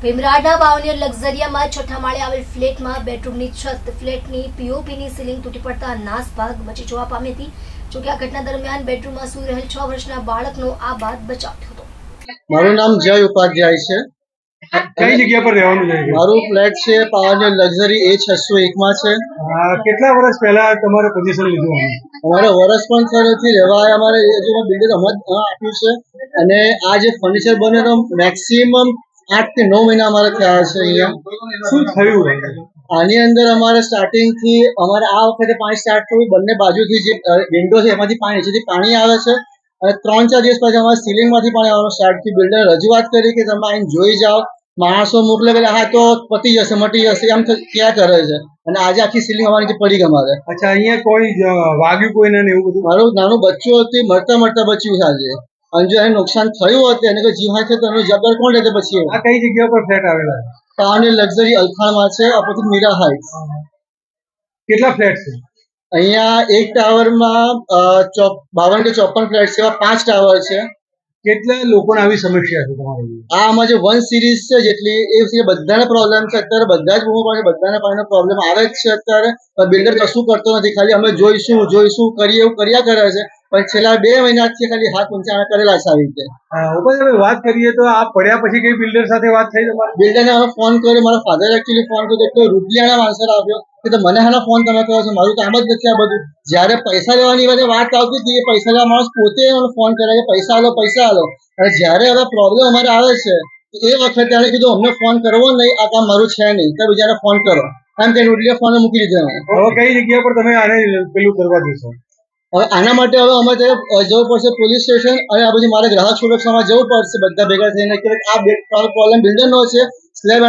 ભીમરાડના બાવનિયર લક્ઝરિયામાં છઠ્ઠા માળે આવેલ ફ્લેટમાં બેડરૂમની છત ફ્લેટની પીઓપીની સીલિંગ તૂટી પડતા નાસભાગ બચી જવા પામી હતી. જોકે આ ઘટના દરમિયાન બેડરૂમમાં સૂઈ રહેલ 6 વર્ષના બાળકનો આ બાદ બચાવ થયો હતો. મારું નામ જય ઉપાધ્યાય છે. કઈ જગ્યા પર રહેવાનું છે? મારું ફ્લેટ છે પાવનિયર લક્ઝરી A601 માં છે. કેટલા વર્ષ પહેલા તમારે પોઝિશન લીધું? અમારે વર્ષ પણ થયું નથી રહેવા. અમારે બિલ્ડર આપ્યું છે અને આ જે ફર્નિચર બને તો મેક્સિમમ 8 થી 9 મહિના અમારે થયા છે. અહીંયા શું થયું? આની અંદર અમારે સ્ટાર્ટિંગ થી અમારે આ વખતે પાણી સ્ટાર્ટ થયું. બંને બાજુથી જે વિન્ડો છે એમાંથી નીચેથી પાણી આવે છે અને 3-4 દિવસ પછી અમારે સીલિંગ માંથી પાણી આવવાનું સ્ટાર્ટ થયું. બિલ્ડર રજૂઆત કરી કે તમે આઈને જોઈ જાઓ, માણસો મોકલે કે હા તો પતી જશે મટી જશે એમ ક્યાં કરે છે અને આજે આખી સીલિંગ અમારી પડી ગઈ અમારે. અચ્છા, અહીંયા કોઈ વાગ્યું કોઈને ને એવું બધું? મારું નાનું બચ્ચું હતું, મરતા બચ્યું છે. અને જો એને નુકસાન થયું હતું એને કોઈ જીવ હોય તો એનું જવાબદાર કોણ રહેશે પછી? આ કઈ જગ્યા પર ફ્લેટ આવેલા? પાવનિયર લક્ઝરી અલથાણમાં છે, અપોઝિટ મીરા હાઇટ્સ. કેટલા ફ્લેટ છે અહીંયા એક ટાવરમાં 52 કે 54 ફ્લેટ છે, એવા 5 ટાવર છે. કેટલા લોકોને આવી સમસ્યા છે તમારે? આમાં જે 1 સિરીઝ છે જેટલી એ બધાને પ્રોબ્લેમ છે. અત્યારે બધા જ રૂમો પાસે બધાને પાણીનો પ્રોબ્લેમ આવે જ છે. અત્યારે બિલ્ડર કશું કરતો નથી, ખાલી અમે જોઈશું કરીએ એવું કર્યા કરે છે. પણ છેલ્લા 2 મહિનાથી ખાલી હાથ ઊંચા કરેલા છે આવી રીતે. વાત કરીએ તો આ પડ્યા પછી કઈ બિલ્ડર સાથે વાત થઈ તમારી? બિલ્ડરને અમે ફોન કર્યો, મારા ફાધર એકચ્યુઅલી ફોન કર્યો, એટલો રૂપિયાના આન્સર આપ્યો કે તો મને હાના ફોન તમે કરો છો, મારું કામ જ નથી આ બધું. જ્યારે પૈસા લેવાની વાત આવતી હતી એ પૈસા લેવા માણસ પોતે ફોન કરે કે પૈસા આલો. અને જ્યારે હવે પ્રોબ્લેમ અમારે આવે છે એ વખતે એને કીધું અમને ફોન કરવો નહીં, આ કામ મારું છે નહીં, તો બીજાને ફોન કરો એમ કે રૂપિયા ફોન મૂકી દીધો. હવે કઈ જગ્યા પર તમે આને પેલું કરવા દેશો? હવે આના માટે હવે અમે જવું પડશે પોલીસ સ્ટેશન અને આ પછી મારે ગ્રાહક સુરક્ષામાં જવું પડશે બધા ભેગા થઈને કે આ પ્રોબ્લેમ બિલ્ડરનો છે, સ્લેબ